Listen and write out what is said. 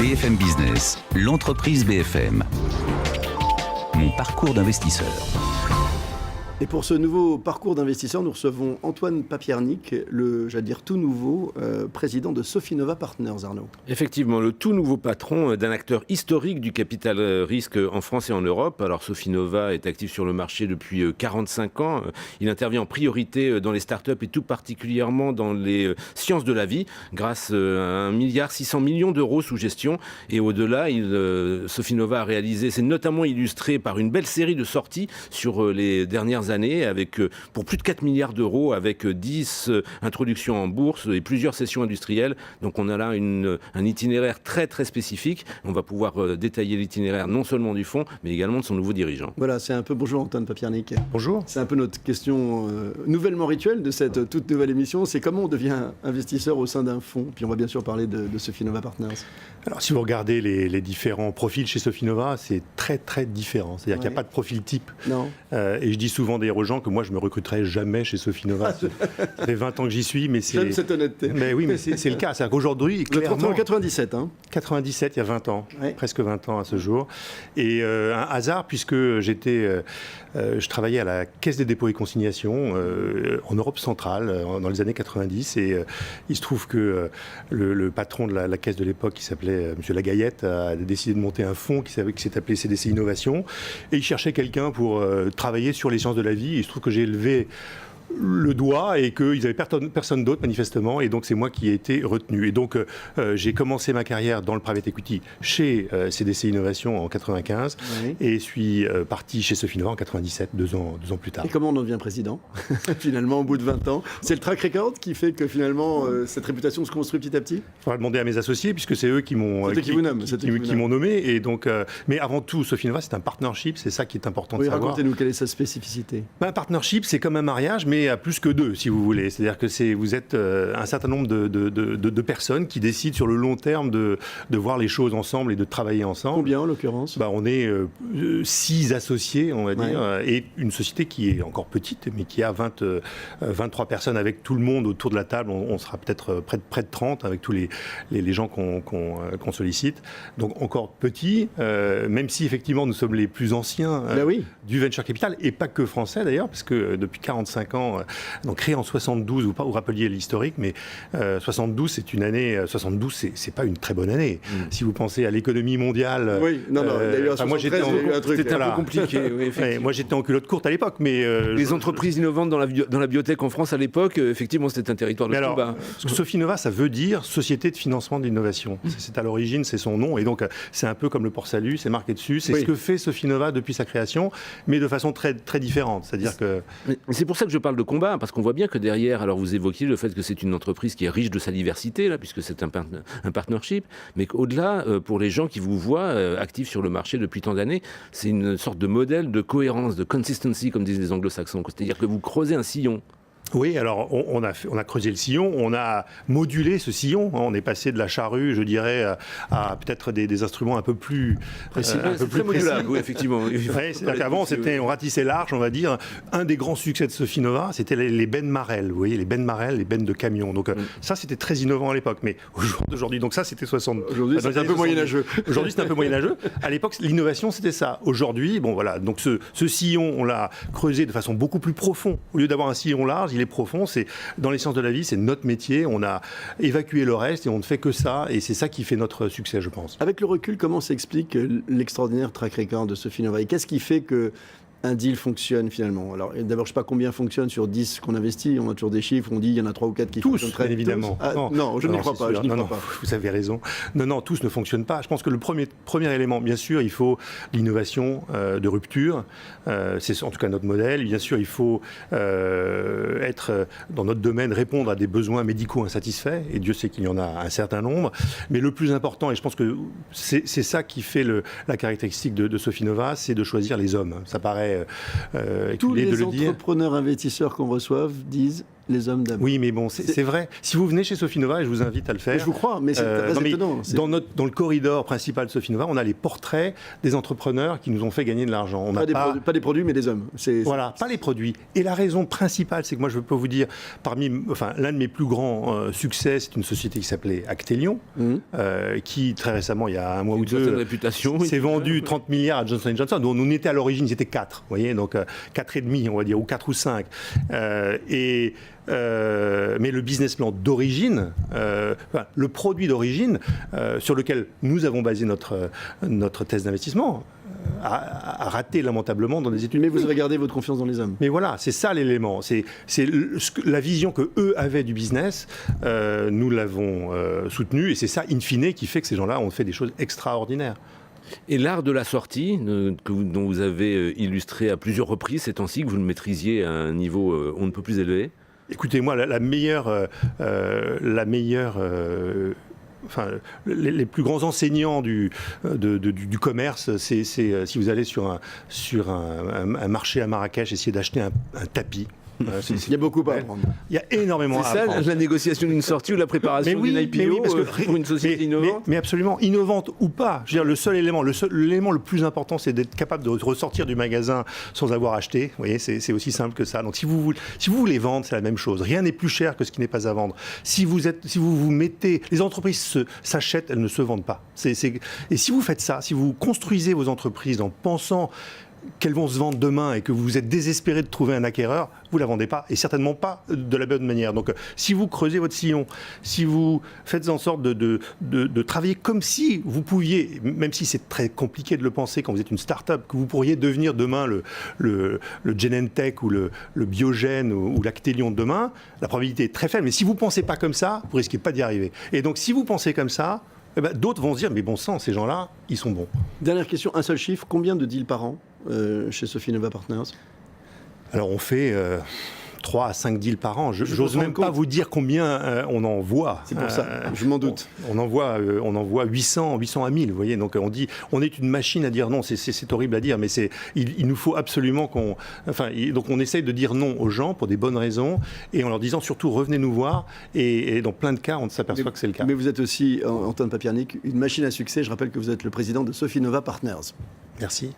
BFM Business, l'entreprise BFM. Mon parcours d'investisseur. Et pour ce nouveau parcours d'investisseur, nous recevons Antoine Papiernik, le, j'allais dire tout nouveau, président de Sofinova Partners, Arnaud. Effectivement, le tout nouveau patron d'un acteur historique du capital risque en France et en Europe. Alors Sofinova est actif sur le marché depuis 45 ans. Il intervient en priorité dans les startups et tout particulièrement dans les sciences de la vie, grâce à 1,6 milliard d'euros sous gestion. Et au-delà, Sofinova a réalisé, c'est notamment illustré par une belle série de sorties sur les dernières années, avec pour plus de 4 milliards d'euros, avec 10 introductions en bourse et plusieurs sessions industrielles. Donc on a là un itinéraire très très spécifique. On va pouvoir détailler l'itinéraire non seulement du fonds, mais également de son nouveau dirigeant. Voilà, c'est un peu, bonjour Antoine Papiernik. Bonjour. C'est un peu notre question nouvellement rituelle de cette toute nouvelle émission, c'est comment on devient investisseur au sein d'un fonds. Puis on va bien sûr parler de Sofinova Partners. Alors si vous regardez les différents profils chez Sofinova, c'est très très différent. C'est-à-dire qu'il n'y a pas de profil type. Non. Et je dis souvent d'ailleurs aux gens que moi je me recruterai jamais chez Sofinova. Ça fait 20 ans que j'y suis, mais c'est... J'aime cette honnêteté. Mais oui, mais c'est le cas. C'est-à-dire qu'aujourd'hui, clairement... Vous êtes en 97, hein. 97, il y a 20 ans. Ouais. Presque 20 ans à ce jour. Et un hasard, puisque je travaillais à la Caisse des dépôts et consignations en Europe centrale, dans les années 90. Et il se trouve que le patron de la caisse de l'époque, qui s'appelait M. Lagayette, a décidé de monter un fonds qui s'est appelé CDC Innovation. Et il cherchait quelqu'un pour travailler sur les sciences de la vie. Et il se trouve que j'ai levé le doigt et qu'ils n'avaient personne d'autre manifestement, et donc c'est moi qui ai été retenu. Et donc j'ai commencé ma carrière dans le private equity chez CDC Innovation en 95 et suis parti chez Sofinova en 97, deux ans plus tard. Et comment on en devient président finalement au bout de 20 ans? C'est le track record qui fait que finalement cette réputation se construit petit à petit? Il faudra demander à mes associés puisque c'est eux qui m'ont nommé. Et donc, mais avant tout, Sofinova c'est un partnership, c'est ça qui est important de savoir. Racontez-nous quelle est sa spécificité. Un partnership, c'est comme un mariage, mais à plus que deux, si vous voulez. C'est-à-dire que vous êtes un certain nombre de personnes qui décident sur le long terme de voir les choses ensemble et de travailler ensemble. Combien en l'occurrence? On est 6 associés, on va dire, et une société qui est encore petite, mais qui a 23 personnes avec tout le monde autour de la table. On sera peut-être près de 30 avec tous les gens qu'on sollicite. Donc encore petit, même si effectivement nous sommes les plus anciens du venture capital, et pas que français d'ailleurs, parce que depuis 45 ans, donc créé en 72, vous rappeliez l'historique, mais 72 c'est une année, 72 c'est pas une très bonne année. Si vous pensez à l'économie mondiale, moi j'étais c'était un peu compliqué. Moi j'étais en culotte courte à l'époque, mais les entreprises innovantes dans la biotech en France à l'époque, effectivement c'était un territoire de combat. Sofinova, ça veut dire Société de financement de l'innovation. C'est à l'origine, c'est son nom, et donc c'est un peu comme le Port-Salut, c'est marqué dessus. C'est ce que fait Sofinova depuis sa création, mais de façon très très différente. C'est-à-dire que c'est pour ça que je parle de combat, parce qu'on voit bien que derrière, alors vous évoquiez le fait que c'est une entreprise qui est riche de sa diversité, là, puisque c'est un partnership, mais qu'au-delà, pour les gens qui vous voient actifs sur le marché depuis tant d'années, c'est une sorte de modèle de cohérence, de consistency, comme disent les anglo-saxons. C'est-à-dire que vous creusez un sillon. Oui, alors on a creusé le sillon, on a modulé ce sillon, on est passé de la charrue, je dirais, à peut-être des instruments un peu plus précis. Très modulable, oui, effectivement. C'est-à-dire qu'avant, on ratissait large, on va dire. Un des grands succès de Sofinova, c'était les bennes Marel, vous voyez, les bennes Marel, les bennes de camions. Donc ça, c'était très innovant à l'époque, mais aujourd'hui, donc ça, c'était 60. Aujourd'hui, c'est un peu moyenâgeux. Aujourd'hui, c'est un peu moyenâgeux. À l'époque, l'innovation, c'était ça. Aujourd'hui, donc ce sillon, on l'a creusé de façon beaucoup plus profonde. Au lieu d'avoir un sillon large, il est profond, c'est dans les sciences de la vie, c'est notre métier, on a évacué le reste et on ne fait que ça, et c'est ça qui fait notre succès, je pense. Avec le recul, comment s'explique l'extraordinaire track record de Sofinova et qu'est-ce qui fait que un deal fonctionne finalement? Alors d'abord, je ne sais pas combien fonctionne sur 10 qu'on investit, on a toujours des chiffres, on dit il y en a 3 ou 4 qui fonctionnent très bien. Évidemment. Non, je n'y crois pas. Vous avez raison. Non, tous ne fonctionnent pas. Je pense que le premier élément, bien sûr, il faut l'innovation de rupture. C'est en tout cas notre modèle. Bien sûr, il faut être dans notre domaine, répondre à des besoins médicaux insatisfaits, et Dieu sait qu'il y en a un certain nombre. Mais le plus important, et je pense que c'est ça qui fait la caractéristique de Sofinova, c'est de choisir les hommes. Ça paraît tous les entrepreneurs investisseurs qu'on reçoive disent les hommes d'abord. Oui, mais bon, c'est vrai. Si vous venez chez Sofinnova, et je vous invite à le faire. Mais je vous crois, mais c'est très étonnant. Dans le corridor principal de Sofinnova, on a les portraits des entrepreneurs qui nous ont fait gagner de l'argent. Pas des produits, mais des hommes. Voilà, pas les produits. Et la raison principale, c'est que moi, je peux vous dire, l'un de mes plus grands succès, c'est une société qui s'appelait Actelion, qui très récemment, il y a un mois ou deux, s'est vendu 30 milliards à Johnson & Johnson, dont on était à l'origine, ils étaient 4, vous voyez, donc 4,5, on va dire, ou 4 ou 5. Mais le business plan d'origine, le produit d'origine, sur lequel nous avons basé notre thèse d'investissement, a raté lamentablement dans des études. Mais vous avez gardé votre confiance dans les hommes. Mais voilà, c'est ça l'élément. C'est la vision que eux avaient du business. Nous l'avons soutenue, et c'est ça, in fine, qui fait que ces gens-là ont fait des choses extraordinaires. Et l'art de la sortie, dont vous avez illustré à plusieurs reprises ces temps-ci, que vous le maîtrisiez à un niveau on ne peut plus élevé. Écoutez, moi, les plus grands enseignants du commerce, c'est si vous allez sur un marché à Marrakech, essayer d'acheter un tapis. Il y a beaucoup à apprendre. Il y a énormément à apprendre. C'est ça la négociation d'une sortie ou la préparation d'une IPO pour une société innovante. Mais absolument, innovante ou pas. Je veux dire, l'élément le plus important, c'est d'être capable de ressortir du magasin sans avoir acheté. Vous voyez, c'est aussi simple que ça. Donc si vous voulez vendre, c'est la même chose. Rien n'est plus cher que ce qui n'est pas à vendre. Si vous mettez... Les entreprises s'achètent, elles ne se vendent pas. Et si vous faites ça, si vous construisez vos entreprises en pensant qu'elles vont se vendre demain et que vous êtes désespéré de trouver un acquéreur, vous ne la vendez pas, et certainement pas de la bonne manière. Donc si vous creusez votre sillon, si vous faites en sorte de travailler comme si vous pouviez, même si c'est très compliqué de le penser quand vous êtes une start-up, que vous pourriez devenir demain le Genentech ou le Biogène ou l'Actelion de demain, la probabilité est très faible. Mais si vous ne pensez pas comme ça, vous risquez pas d'y arriver. Et donc si vous pensez comme ça, d'autres vont se dire, mais bon sang, ces gens-là, ils sont bons. Dernière question, un seul chiffre, combien de deals par an chez Sofinnova Partners? Alors on fait 3 à 5 deals par an. Je n'ose même pas vous dire combien on en voit. C'est pour ça, je m'en doute. On envoie 800 à 1000, vous voyez. Donc on est une machine à dire non, c'est horrible à dire, mais il nous faut absolument donc on essaye de dire non aux gens pour des bonnes raisons, et en leur disant surtout revenez nous voir, et dans plein de cas, on s'aperçoit que c'est le cas. Mais vous êtes aussi, Antoine Papiernik, une machine à succès. Je rappelle que vous êtes le président de Sofinnova Partners. Merci.